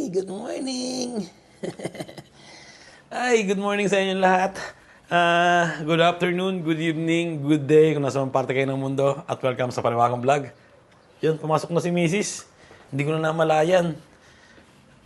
Good morning! Ay, good morning sa inyong lahat. Good afternoon, good evening, good day kung nasa parte kayo ng mundo at welcome sa panibagong vlog. Yun, pumasok na si Mrs. Hindi ko na namalayan.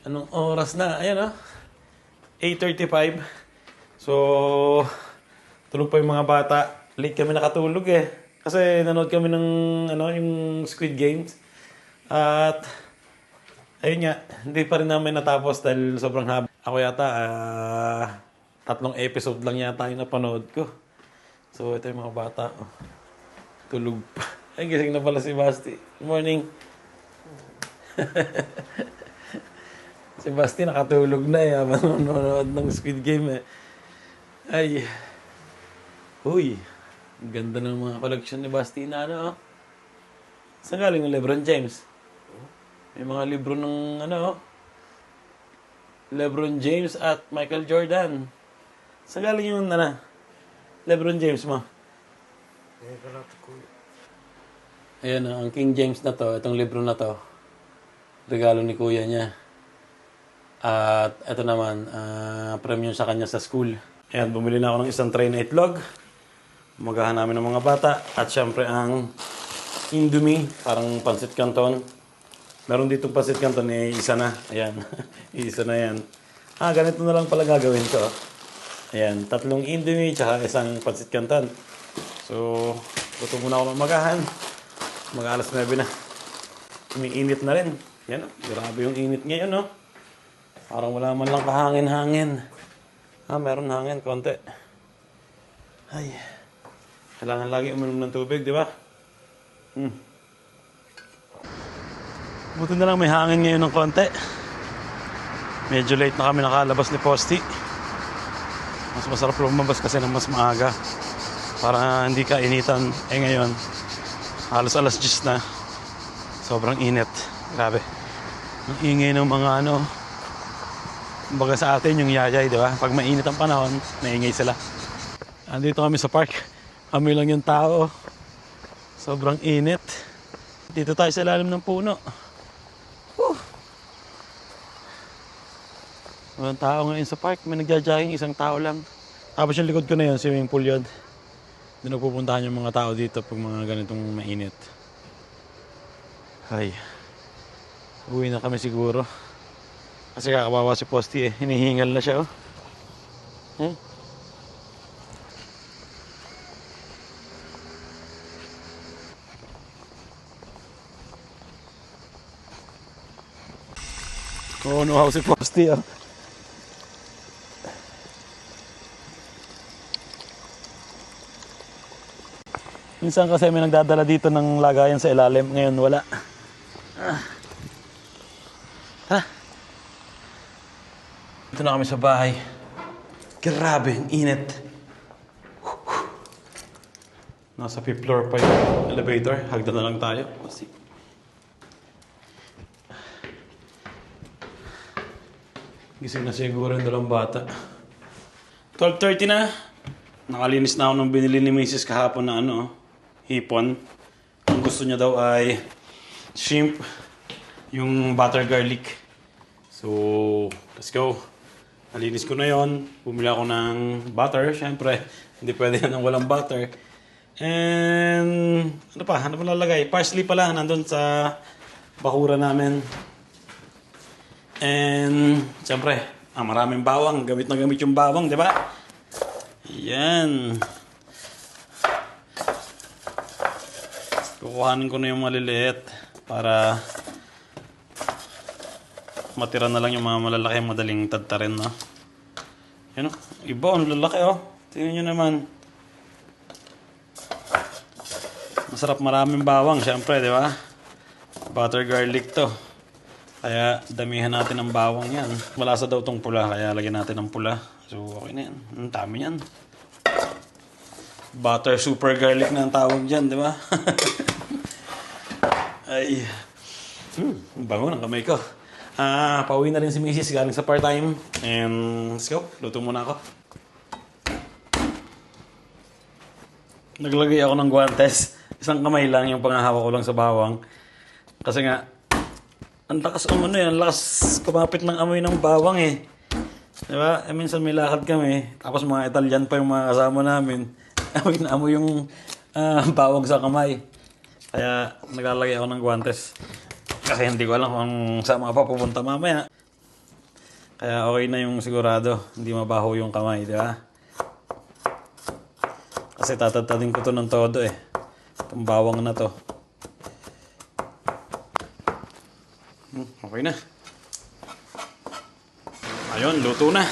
Anong oras na? Ayan 8:35. So, tulog pa yung mga bata. Late kami nakatulog eh. Kasi nanood kami ng yung Squid Games. At ayun nga, hindi pa rin namin natapos dahil sobrang haba. Ako yata, 3 episode lang yata yung napanood ko. So, ito yung mga bata. Tulog pa. Ay, gising na pala si Basti. Good morning. Si Basti nakatulog na eh. Manonood ng Squid Game eh. Ay. Uy. Ang ganda ng mga collection ni Basti na Saan galing ng LeBron James? May mga libro ng LeBron James at Michael Jordan. Saan galing yung LeBron James mo? Ayan ang King James na to. Itong libro na to. Regalo ni kuya niya. At ito naman, premium sa kanya sa school. Ayan, bumili na ako ng isang tray na itlog. Magahan namin ng mga bata. At syempre ang Indomie, parang pansit canton. Meron ditong pansit canton isa na. Ayan, isa na yan. Ganito na lang pala gagawin ko. Ayan, 3 Indomie, tsaka isang pansit canton. So, gutom muna ako ng magahan. Mag-alas 9 na. Umiinit na rin. Yan grabe yung init ngayon Parang wala man lang kahangin-hangin. Meron hangin, konti. Ay. Kailangan lagi uminom ng tubig, di ba? Buti na lang may hangin ngayon ng konti. Medyo late na kami nakalabas ni Posty. Mas masarap lumabas kasi ng mas maaga. Para hindi ka initan. Ngayon, halos alas 10 na. Sobrang init. Grabe. Ang ingay ng mga kumbaga sa atin yung yayay, di ba? Pag mainit ang panahon, naingay sila. Andito kami sa park. Kami lang yung tao. Sobrang init. Dito tayo sa ilalim ng puno. Walang tao ngayon sa park. May nagja-jogging, isang tao lang. Tapos yung likod ko na yun, swimming pool yun. Doon pupuntahan yung mga tao dito pag mga ganitong mainit. Ay. Uwi na kami siguro. Kasi kakawawa si Posty eh. Hinihingal na siya Unuhaw si Posty Minsan kasi may nagdadala dito ng lagayan sa ilalim. Ngayon wala. Dito na kami sa bahay. Grabe, ang init. Nasa 5th floor pa yung elevator. Hagdan na lang tayo. Gising na siguro yung 2 bata. 12:30 na. Nakalinis na ako ng binili ni Mrs. kahapon na hipon. Ang gusto niya daw ay shrimp, yung butter garlic. So, let's go. Nalinis ko na yon. Bumili ako ng butter. Siyempre, hindi pwede yan ng walang butter. And, ano pa lalagay? Parsley pala, nandun sa bakura namin. And, siyempre, maraming bawang. Gamit na gamit yung bawang, di ba? Yan. Kukuhanin ko na yung maliliit para matira na lang yung mga malalaki, madaling tadtarin Yan iba, ang lalaki Tingnan nyo naman. Masarap, maraming bawang, syempre, di ba? Butter garlic to. Kaya damihan natin ng bawang yan. Malasa daw tong pula, kaya lagyan natin ng pula. So, okay na yan. Ang dami yan. Butter super garlic na ang tawag dyan, di ba? Ay. Bango ng kamay ko. Pauwi na rin si Mrs. galing sa part-time. And let's go. Luto muna ako. Naglagay ako ng guantes. Isang kamay lang yung panghahawa ko lang sa bawang. Kasi nga, Ang lakas ang lakas kumapit ng amoy ng bawang eh. Diba? Minsan may lakad kami, tapos mga Italian pa yung mga kasama namin. Amoy na amoy yung bawang sa kamay. Kaya naglalagay ako ng guantes. Kasi hindi ko alam kung saan mapapunta mamaya. Kaya okay na yung sigurado, hindi mabaho yung kamay, di ba? Kasi tatatadin ko to ng todo eh. Itong bawang na to. Okay na. Ayun, luto na.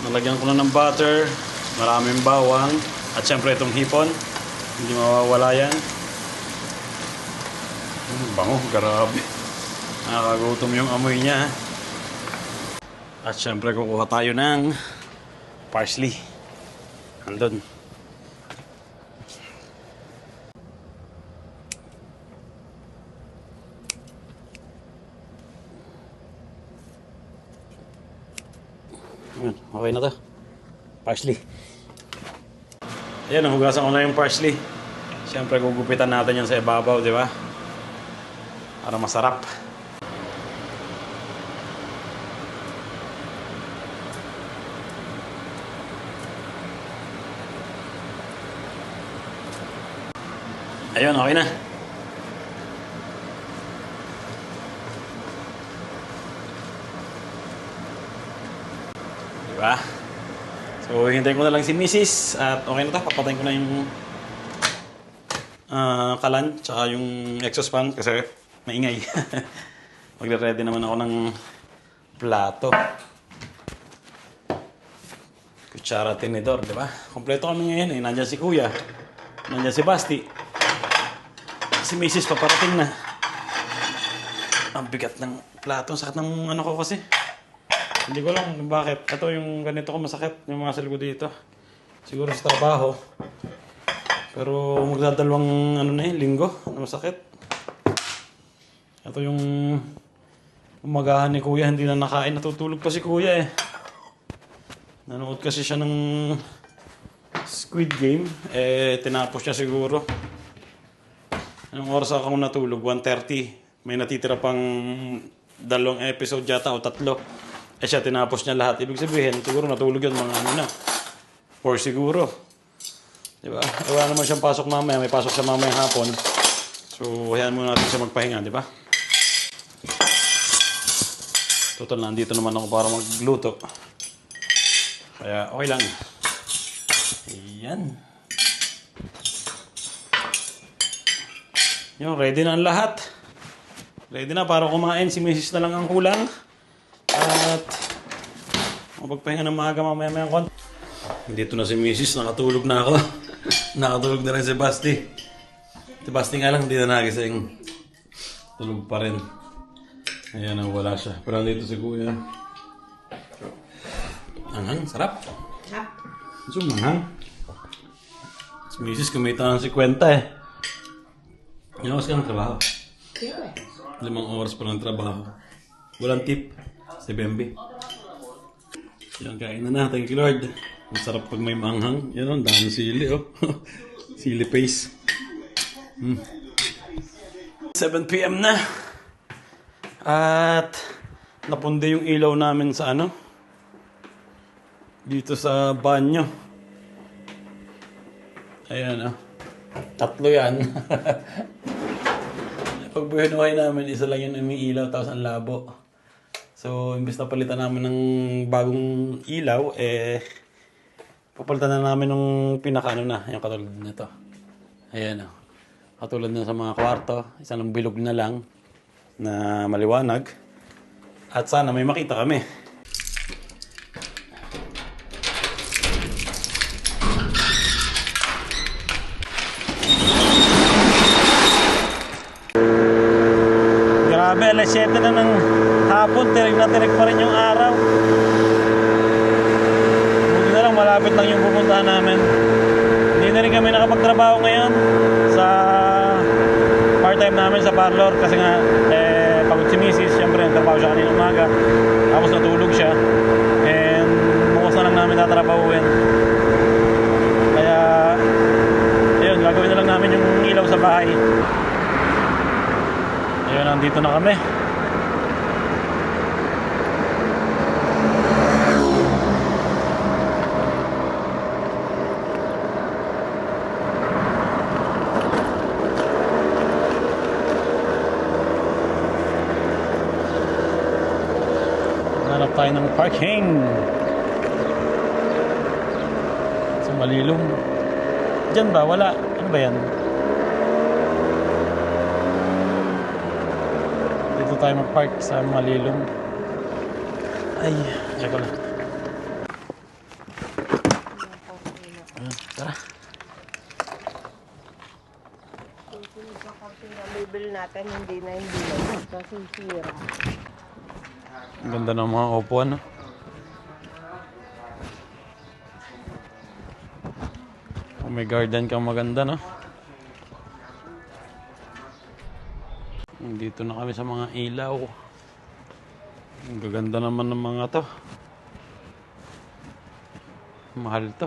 Nalagyan ko na ng butter, maraming bawang, at syempre itong hipon. Hindi mawawala yan. Bango, grabe. Nakakagutom yung amoy niya. At syempre kukuha tayo ng parsley. Andun. Okay na to. Parsley. Ayan, nahugasan ko na yung parsley. Siyempre, gugupitan natin yan sa ibabaw, di ba? Para masarap. Ayun, okay na. Diba? So, hintayin ko na lang si Mrs. At okay na to. Papatayin ko na yung kalan tsaka yung exhaust fan kasi maingay. Magre-ready naman ako ng plato. Kutsara, tinidor, di ba? Kompleto kami ngayon eh. Nandiyan si Kuya. Nandiyan si Basti. Si Mrs. paparating na. Ang bigat ng plato. Sakit ng ano ko kasi. Hindi ko alam kung bakit. Ito yung ganito ko masakit. Yung mga salgo dito. Siguro sa trabaho. Pero magdadalawang linggo na masakit. Ito yung umagahan ni Kuya. Hindi na nakain. Natutulog pa si Kuya eh. Nanood kasi siya ng Squid Game. Tinapos siya siguro. Anong oras ako natulog? 1:30. May natitira pang 2 episode yata o 3. Siya tinapos niya lahat. Ibig sabihin, siguro natulog yun mga 4 siguro. Diba? Wala naman siyang pasok mamaya. May pasok siya mamaya hapon. So, hayaan muna natin siya magpahinga, diba? Total, nandito naman ako para magluto. Kaya, okay lang. Ayan. Yun, ready na ang lahat. Ready na para kumain. Si Mrs. na lang ang kulang. At magpahinga ng maaga mamaya-maya konti. Dito na si Mrs. Nakatulog na ako. Nakatulog na rin si Basti. Si Basti nga lang hindi na nagising. Tulog pa rin. Ayan, wala siya. Pero dito si Kuya. Anghang, sarap. Sarap. So, manghang. Si Mrs. kumita ng 50 eh. Ilang oras ka ng trabaho? 5 oras pa ng trabaho. Walang tip. Si Bembe. Yan, kain na natin, Lord. Ang sarap pag may manghang. Yan o, dami sili oh. Sili paste. 7 PM na. At napunde yung ilaw namin sa dito sa banyo. Ayan oh. 3 yan. Pag buhay namin, isa lang yung umiilaw tapos ang labo. So, imbes na palitan namin ng bagong ilaw, papalitan na namin ng pinaka yung katulad nito. Ayan o. Katulad na sa mga kwarto, isang bilog na lang na maliwanag. At sana may makita kami. Grabe, alas 7 na ng hapon, tirig na tirig pa rin yung araw. Buti na lang, malapit lang yung pupuntahan namin. Hindi na rin kami nakapagtrabaho ngayon sa part-time namin sa parlor kasi nga pagod si Mrs. Siyempre, nagtrabaho siya kanina umaga. Tapos natulog siya. And bukas na lang namin tatrabahuin. Kaya, ayun, gagawin na lang namin yung ilaw sa bahay. Ayun na, andito na kami. Hanap tayo ng parking. Sa Malilom. Diyan ba? Wala. Ano ba yan? Dito tayo mag-park sa Malilom. Ay, check ko lang. Tara. Yung label natin, hindi na kasi sira. Ang ganda ng mga upuan, no? Kung may garden kang maganda, no? Dito na kami sa mga ilaw. Ang gaganda naman ng mga to. Mahal to.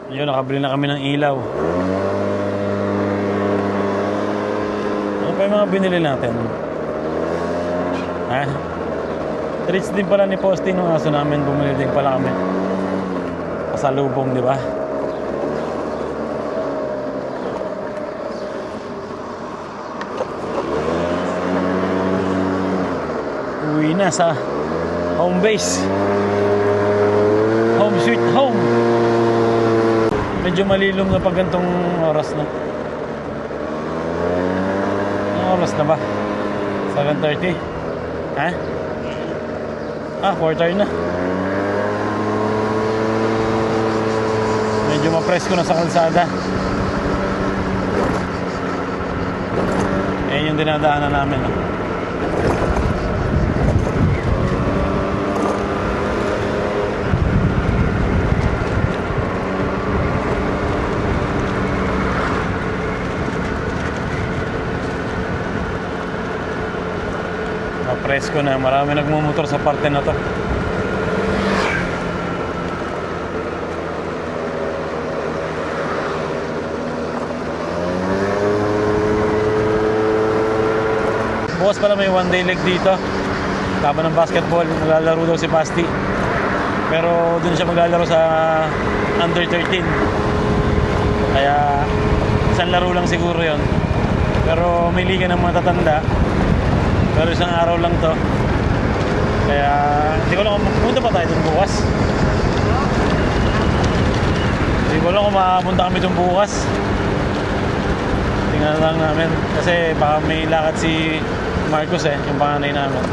Yun, nakabili na kami ng ilaw. Ano pa yung mga binili natin? Ha? Treats din pala ni Posty nung aso namin. Bumili din pala kami. Pasalubong, di ba? Uwi na sa home base. Home sweet home. Medyo malilom na pag gantong oras na. Anong oras na ba? 7:30? Ha? 4:30 na. Medyo mapresko na sa kalsada. Yung dinadaanan namin. Presko na, marami nagmumotor sa parte na to. Bukas pala may one day leg dito. Laban ng basketball, maglalaro daw si Basti. Pero dun siya maglalaro sa under 13. Kaya isang laro lang siguro yon. Pero may liga ng mga tatanda. Pero isang araw lang to. Kaya hindi ko lang kung pupunta pa tayo dun bukas. Hindi ko lang kung makapunta kami dun bukas. Tingnan lang namin. Kasi baka may lakad si Marcos yung panganay namin.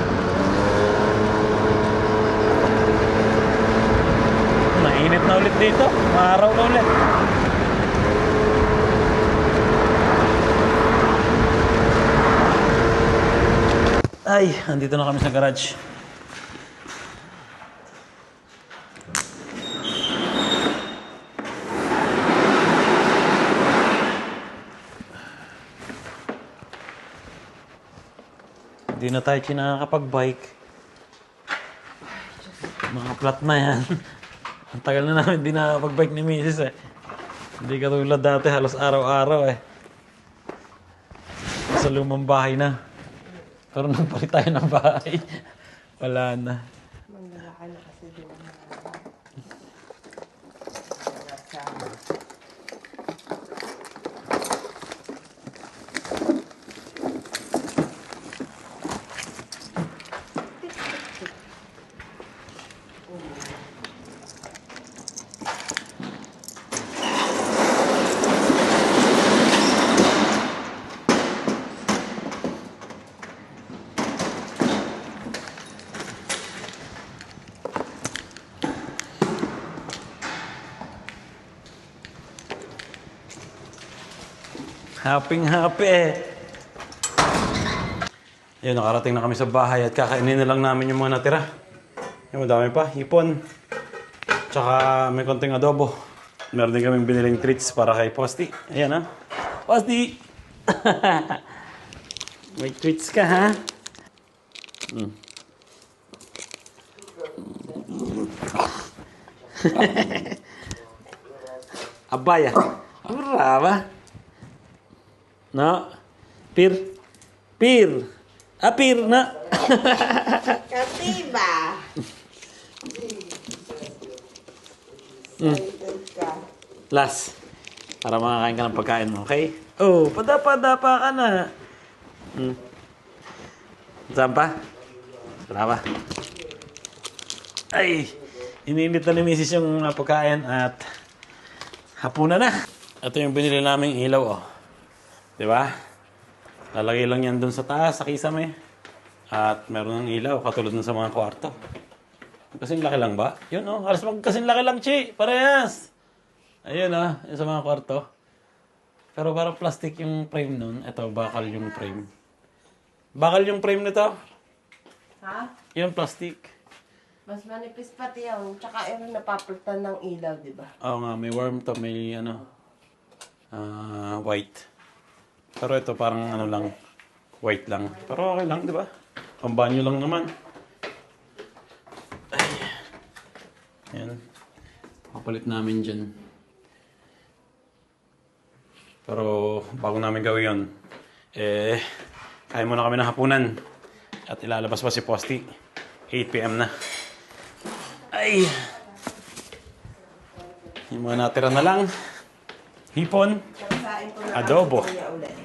Mainit na ulit dito. Maaraw na ulit. Ay, andito na kami sa garage. Hindi na tayo nakakapag-bike. Mga flat na yan. Ang tagal na namin hindi nakakapag-bike ni Mrs. Hindi katulad dati, halos araw-araw Sa lumang bahay na. Pero nagpalit tayo ng bahay. Wala na. Manlalaki na kasi din. Happy. Ayun, nakarating na kami sa bahay at kakainin na lang namin yung mga natira. Yung madami pa, hipon. Tsaka may konting adobo. Meron din kaming biniling treats para kay Posty. Ayan Posty! May treats ka, ha? Abaya. Brava. No? Pir. Pir. Pir na. Katiba! Last. Para makakain ka ng pagkain mo, okay? Oh, padapa-dapa ka na. Saan pa? Brava. Ay, ininit na ni Mrs. yung pagkain at hapunan na. Ito yung binili naming ilaw, oh. Di ba? Lalagay lang yan dun sa taas, sa kisame. At meron ng ilaw, katulad ng sa mga kwarto. Kasing laki lang ba? Yun, oh. Halos kasing laki lang, Chi. Parehas. Ayun, oh. Yung sa mga kwarto. Pero parang plastic yung frame nun. Ito, bakal yung frame. Bakal yung frame nito. Ha? Yung plastic. Mas manipis pati yan. Tsaka yung napapalitan ng ilaw, di ba? Oo nga, may worm to, may white. Pero ito parang lang, white lang. Pero okay lang, di ba? Pambanyo lang naman. Ay. Ayan. Papalit namin dyan. Pero bago namin gawin yun, kain muna kami ng hapunan. At ilalabas pa si Posty. 8 PM na. Ay! Yung mga natira na lang. Hipon. Sasain ko na Adobo. Kuya ulit.